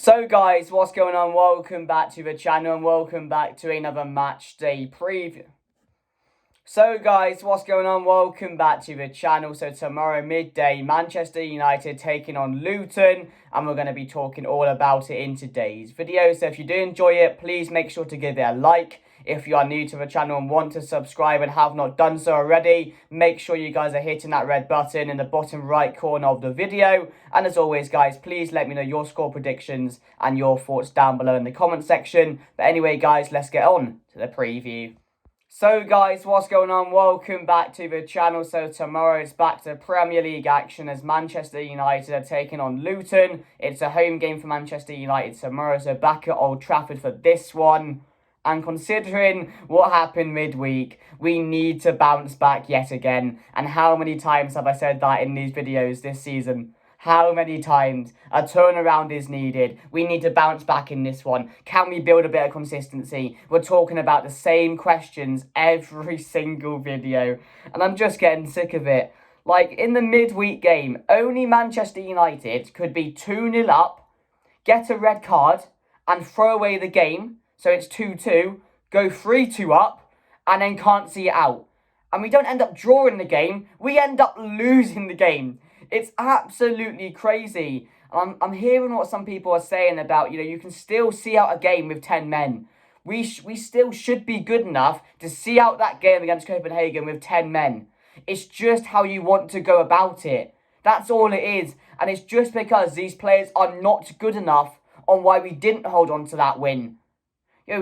So guys, what's going on? Welcome back to the channel and welcome back to another match day preview. So guys, what's going on? Welcome back to the channel. So tomorrow midday, Manchester United taking on Luton, and we're going to be talking all about it in today's video. So if you do enjoy it, please make sure to give it a like. If you are new to the channel and want to subscribe and have not done so already, make sure you guys are hitting that red button in the bottom right corner of the video. And as always, guys, please let me know your score predictions and your thoughts down below in the comment section. But anyway, guys, let's get on to the preview. So guys, what's going on? Welcome back to the channel. So tomorrow it's back to Premier League action as Manchester United are taking on Luton. It's a home game for Manchester United tomorrow, so back at Old Trafford for this one. And considering what happened midweek, we need to bounce back yet again. And how many times have I said that in these videos this season? How many times? A turnaround is needed. We need to bounce back in this one. Can we build a bit of consistency? We're talking about the same questions every single video. And I'm just getting sick of it. Like, in the midweek game, only Manchester United could be 2-0 up, get a red card, and throw away the game. So it's 2-2, go 3-2 up, and then can't see it out. And we don't end up drawing the game, we end up losing the game. It's absolutely crazy. I'm hearing what some people are saying about, you can still see out a game with 10 men. We still should be good enough to see out that game against Copenhagen with 10 men. It's just how you want to go about it. That's all it is. And it's just because these players are not good enough on why we didn't hold on to that win.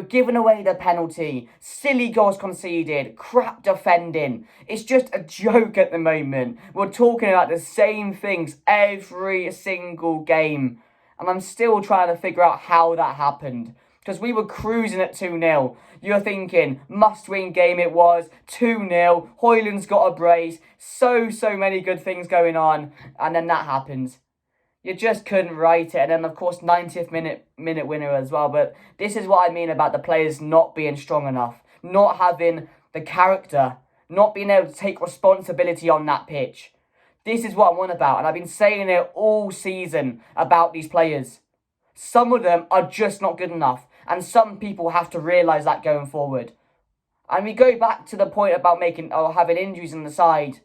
Giving away the penalty, silly goals conceded, crap defending. It's just a joke at the moment. We're talking about the same things every single game. And I'm still trying to figure out how that happened. Because we were cruising at 2-0. You're thinking, must-win game it was, 2-0, Højlund's got a brace, so many good things going on. And then that happens. You just couldn't write it. And then, of course, 90th minute winner as well. But this is what I mean about the players not being strong enough. Not having the character. Not being able to take responsibility on that pitch. This is what I'm on about. And I've been saying it all season about these players. Some of them are just not good enough. And some people have to realise that going forward. And we go back to the point about having injuries on the side.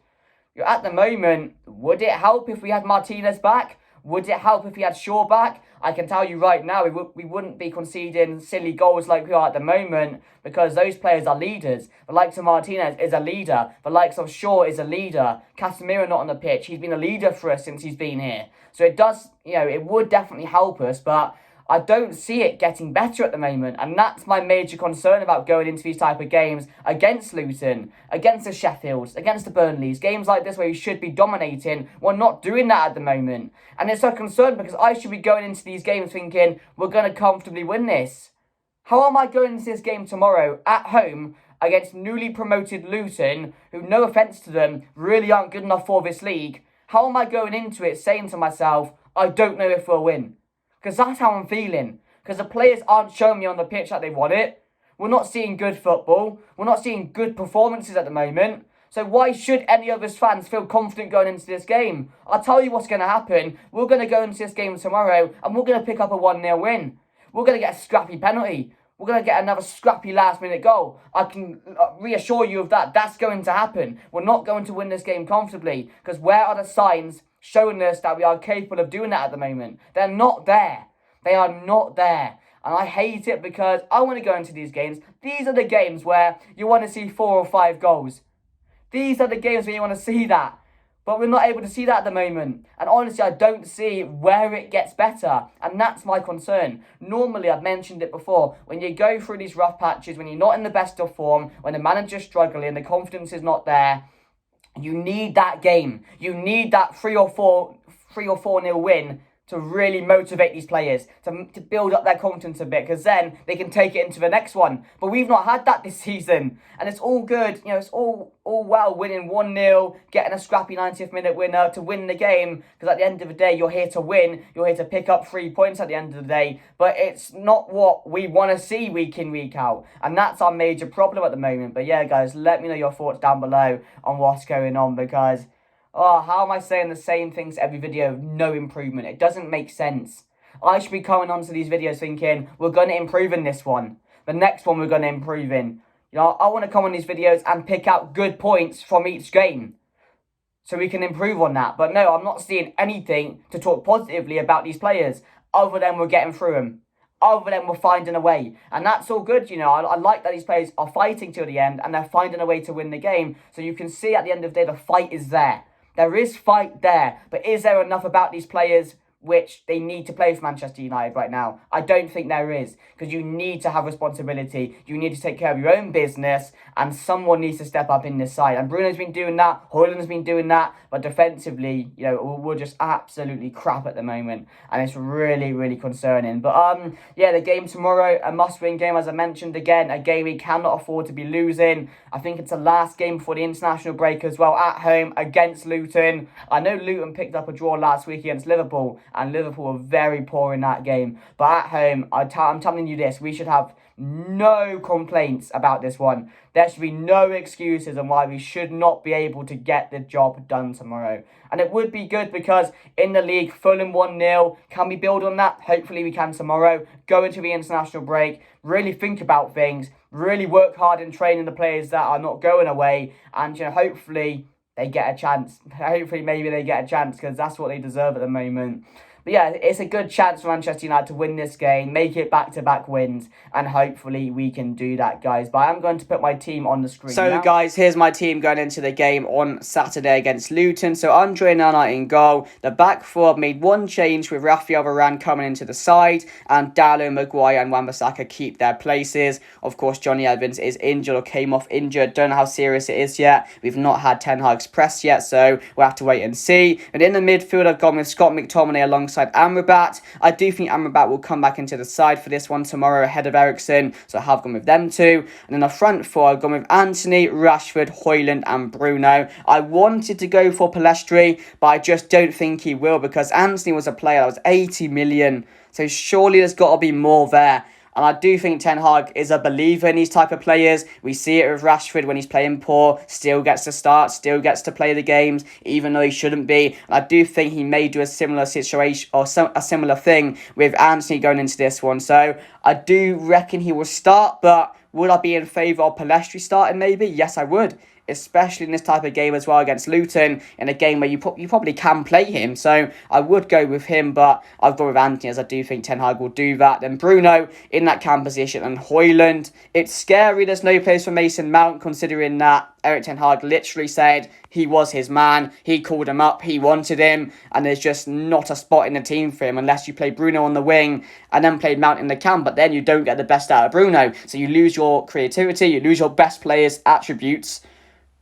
At the moment, would it help if we had Martinez back? Would it help if he had Shaw back? I can tell you right now, we wouldn't be conceding silly goals like we are at the moment because those players are leaders. The likes of Martinez is a leader. The likes of Shaw is a leader. Casemiro not on the pitch. He's been a leader for us since he's been here. So it does, it would definitely help us, but I don't see it getting better at the moment. And that's my major concern about going into these type of games against Luton, against the Sheffields, against the Burnleys. Games like this where you should be dominating. We're not doing that at the moment. And it's a concern because I should be going into these games thinking we're going to comfortably win this. How am I going into this game tomorrow at home against newly promoted Luton, who, no offence to them, really aren't good enough for this league? How am I going into it saying to myself, I don't know if we'll win? Because that's how I'm feeling. Because the players aren't showing me on the pitch that they want it. We're not seeing good football. We're not seeing good performances at the moment. So why should any of us fans feel confident going into this game? I'll tell you what's going to happen. We're going to go into this game tomorrow and we're going to pick up a 1-0 win. We're going to get a scrappy penalty. We're going to get another scrappy last-minute goal. I can reassure you of that. That's going to happen. We're not going to win this game comfortably. Because where are the signs showing us that we are capable of doing that at the moment? They're not there. They are not there. And I hate it because I want to go into these games. These are the games where you want to see 4 or 5 goals. These are the games where you want to see that. But we're not able to see that at the moment. And honestly, I don't see where it gets better. And that's my concern. Normally, I've mentioned it before, when you go through these rough patches, when you're not in the best of form, when the manager's struggling, the confidence is not there, you need that game. You need that 3 or 4-0 win to really motivate these players, to build up their confidence a bit, because then they can take it into the next one. But we've not had that this season, and it's all good. It's all well winning 1-0, getting a scrappy 90th minute winner to win the game, because at the end of the day, you're here to win. You're here to pick up 3 points at the end of the day, but it's not what we want to see week in, week out, and that's our major problem at the moment. But yeah, guys, let me know your thoughts down below on what's going on, because how am I saying the same things every video? No improvement. It doesn't make sense. I should be coming onto these videos thinking, we're going to improve in this one. The next one we're going to improve in. You know, I want to come on these videos and pick out good points from each game, so we can improve on that. But no, I'm not seeing anything to talk positively about these players, other than we're getting through them. Other than we're finding a way. And that's all good, you know. I like that these players are fighting till the end and they're finding a way to win the game. So you can see at the end of the day, the fight is there. There is fight there. But is there enough about these players which they need to play for Manchester United right now? I don't think there is, because you need to have responsibility. You need to take care of your own business, and someone needs to step up in this side. And Bruno's been doing that, Højlund's been doing that, but defensively, you know, we're just absolutely crap at the moment, and it's really, really concerning. But yeah, the game tomorrow, a must-win game, as I mentioned again, a game we cannot afford to be losing. I think it's the last game before the international break as well, at home against Luton. I know Luton picked up a draw last week against Liverpool, and Liverpool were very poor in that game. But at home, I'm telling you this, we should have no complaints about this one. There should be no excuses on why we should not be able to get the job done tomorrow. And it would be good, because in the league, Fulham 1-0. Can we build on that? Hopefully we can tomorrow. Go into the international break, really think about things, really work hard in training the players that are not going away, and, you know, hopefully they get a chance. Hopefully maybe they get a chance, because that's what they deserve at the moment. But yeah, it's a good chance for Manchester United to win this game, make it back-to-back wins, and hopefully we can do that, guys. But I'm going to put my team on the screen So, now. guys, here's my team going into the game on Saturday against Luton. So, Andre Nana in goal. The back four have made one change, with Rafael Varane coming into the side, and Dalot, Maguire and Wan-Bissaka keep their places. Of course, Johnny Evans is injured or came off injured. Don't know how serious it is yet. We've not had Ten Hag's press yet, so we'll have to wait and see. And in the midfield, I've gone with Scott McTominay alongside Amrabat. I do think Amrabat will come back into the side for this one tomorrow ahead of Eriksen, so I have gone with them two. And in the front four, I've gone with Anthony, Rashford, Højlund and Bruno. I wanted to go for Pellistri, but I just don't think he will, because Anthony was a player that was 80 million, so surely there's got to be more there. And I do think Ten Hag is a believer in these type of players. We see it with Rashford when he's playing poor, still gets to start, still gets to play the games, even though he shouldn't be. And I do think he may do a similar situation, or a similar thing with Anthony going into this one. So I do reckon he will start, but would I be in favour of Pellistri starting maybe? Yes, I would. Especially in this type of game as well against Luton, in a game where you probably can play him. So I would go with him, but I've gone with Anthony, as I do think Ten Hag will do that. Then Bruno in that cam position, and Højlund. It's scary there's no place for Mason Mount, considering that Erik Ten Hag literally said he was his man, he called him up, he wanted him, and there's just not a spot in the team for him unless you play Bruno on the wing and then play Mount in the cam, but then you don't get the best out of Bruno. So you lose your creativity, you lose your best players' attributes.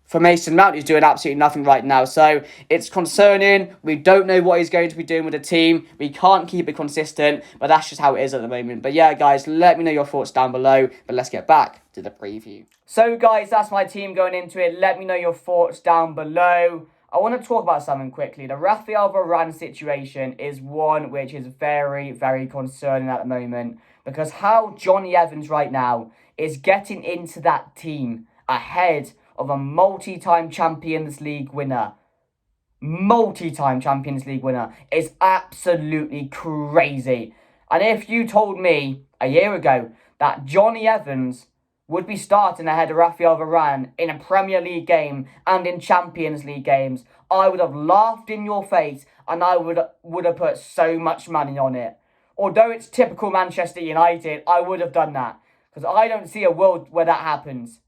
For Mason Mount, he's doing absolutely nothing right now. So it's concerning. We don't know what he's going to be doing with the team. We can't keep it consistent, but that's just how it is at the moment. But yeah, guys, let me know your thoughts down below. But let's get back to the preview. So guys, that's my team going into it. Let me know your thoughts down below. I want to talk about something quickly. The Rafael Varane situation is one which is very, very concerning at the moment, because how Johnny Evans right now is getting into that team ahead of a multi-time Champions League winner. Multi-time Champions League winner is absolutely crazy. And if you told me a year ago that Johnny Evans would be starting ahead of Rafael Varane in a Premier League game and in Champions League games, I would have laughed in your face, and I would have put so much money on it. Although it's typical Manchester United, I would have done that, because I don't see a world where that happens.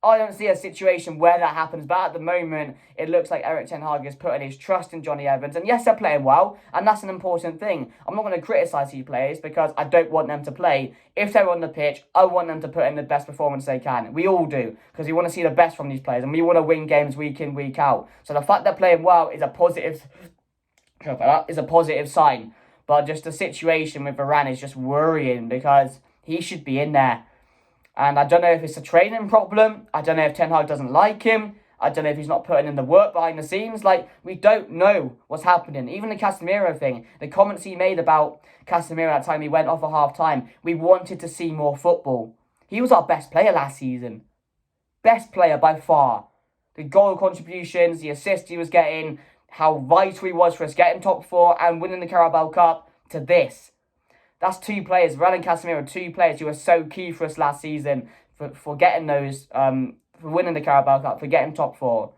I don't see a situation where that happens, but at the moment, it looks like Erik Ten Hag is putting his trust in Johnny Evans. And yes, they're playing well, and that's an important thing. I'm not going to criticise these players, because I don't want them to play. If they're on the pitch, I want them to put in the best performance they can. We all do, because we want to see the best from these players, and we want to win games week in, week out. So the fact they're playing well is a positive sign. But just the situation with Varane is just worrying, because he should be in there. And I don't know if it's a training problem. I don't know if Ten Hag doesn't like him. I don't know if he's not putting in the work behind the scenes. Like, we don't know what's happening. Even the Casemiro thing, the comments he made about Casemiro that time he went off at half-time, we wanted to see more football. He was our best player last season. Best player by far. The goal contributions, the assists he was getting, how vital he was for us getting top four and winning the Carabao Cup, to this. That's two players, Varane and Casemiro, two players who were so key for us last season for getting those, for winning the Carabao Cup, for getting top four.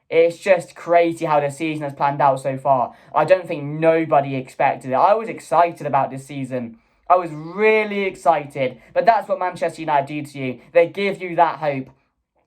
It's just crazy how the season has planned out so far. I don't think nobody expected it. I was excited about this season. I was really excited. But that's what Manchester United do to you. They give you that hope.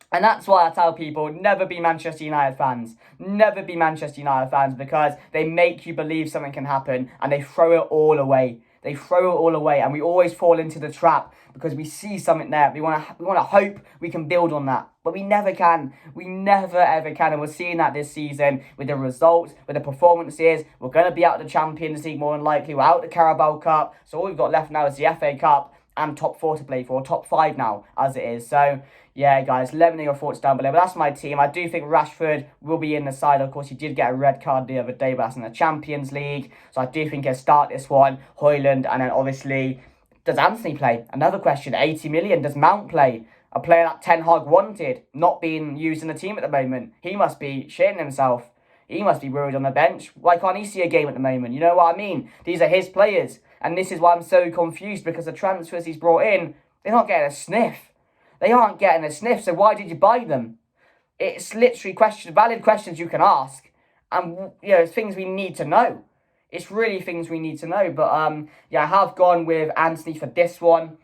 And that's why I tell people, never be Manchester United fans. Never be Manchester United fans, because they make you believe something can happen and they throw it all away. They throw it all away, and we always fall into the trap because we see something there. We want to hope we can build on that, but we never can. We never ever can, and we're seeing that this season with the results, with the performances. We're going to be out of the Champions League more than likely. We're out of the Carabao Cup, so all we've got left now is the FA Cup and top 4 to play for, top 5 now as it is. So yeah, guys, let me know your thoughts down below. But that's my team. I do think Rashford will be in the side. Of course, he did get a red card the other day, but that's in the Champions League. So I do think he'll start this one. Højlund, and then obviously, does Anthony play? Another question, 80 million. Does Mount play? A player that Ten Hag wanted, not being used in the team at the moment. He must be shitting himself. He must be worried on the bench. Why can't he see a game at the moment? You know what I mean? These are his players. And this is why I'm so confused, because the transfers he's brought in, they're not getting a sniff. They aren't getting a sniff, so why did you buy them? It's literally valid questions you can ask. And, things we need to know. It's really things we need to know. But, I have gone with Anthony for this one,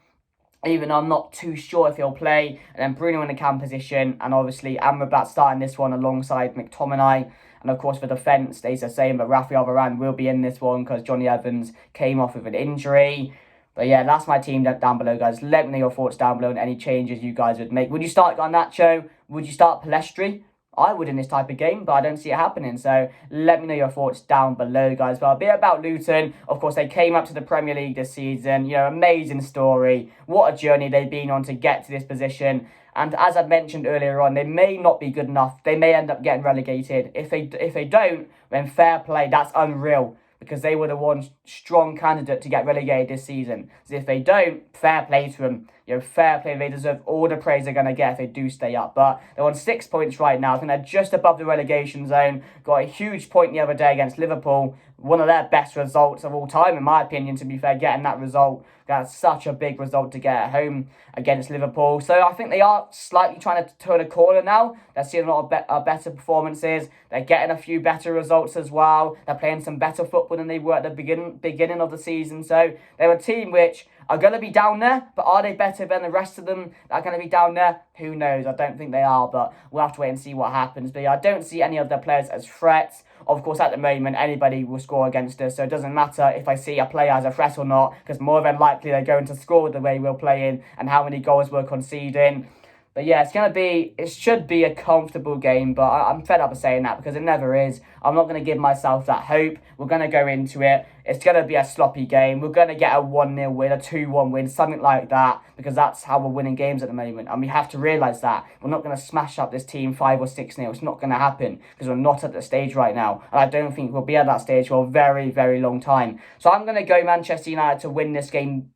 even though I'm not too sure if he'll play. And then Bruno in the cam position. And obviously, Amrabat starting this one alongside McTominay. And of course, for defence, stays the same. But Rafael Varane will be in this one because Johnny Evans came off with an injury. But yeah, that's my team down below, guys. Let me know your thoughts down below and any changes you guys would make. Would you start Garnacho? Would you start Palestri? I would in this type of game, but I don't see it happening. So let me know your thoughts down below, guys. But a bit about Luton. Of course, they came up to the Premier League this season. Amazing story. What a journey they've been on to get to this position. And as I mentioned earlier on, they may not be good enough. They may end up getting relegated. If they don't, then fair play. That's unreal, because they were the one strong candidate to get relegated this season. So if they don't, fair play to them. Fair play. They deserve all the praise they're going to get if they do stay up. But they're on 6 points right now. I think they're just above the relegation zone. Got a huge point the other day against Liverpool. One of their best results of all time, in my opinion, to be fair, getting that result. That's such a big result to get at home against Liverpool. So I think they are slightly trying to turn a corner now. They're seeing a lot of better performances. They're getting a few better results as well. They're playing some better football than they were at the beginning of the season. So they're a team which are going to be down there, but are they better than the rest of them that are going to be down there? Who knows? I don't think they are, but we'll have to wait and see what happens. But yeah, I don't see any of their players as threats. Of course, at the moment, anybody will score against us, so it doesn't matter if I see a player as a threat or not, because more than likely they're going to score the way we're playing and how many goals we're conceding. But yeah, it should be a comfortable game, but I'm fed up of saying that because it never is. I'm not going to give myself that hope. We're going to go into it. It's going to be a sloppy game. We're going to get a 1-0 win, a 2-1 win, something like that, because that's how we're winning games at the moment. And we have to realise that. We're not going to smash up this team 5 or 6-0. It's not going to happen because we're not at the stage right now. And I don't think we'll be at that stage for a very, very long time. So I'm going to go Manchester United to win this game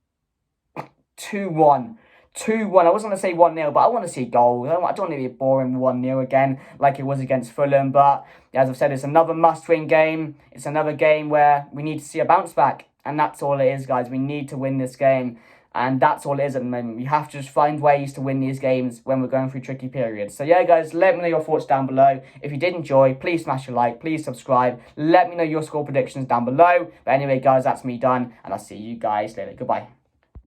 2-1. 2-1. I wasn't going to say 1-0, but I want to see goals. I don't want it to be a boring 1-0 again like it was against Fulham. But as I've said, it's another must-win game. It's another game where we need to see a bounce back. And that's all it is, guys. We need to win this game. And that's all it is at the moment. We have to just find ways to win these games when we're going through tricky periods. So yeah, guys, let me know your thoughts down below. If you did enjoy, please smash a like. Please subscribe. Let me know your score predictions down below. But anyway, guys, that's me done. And I'll see you guys later. Goodbye.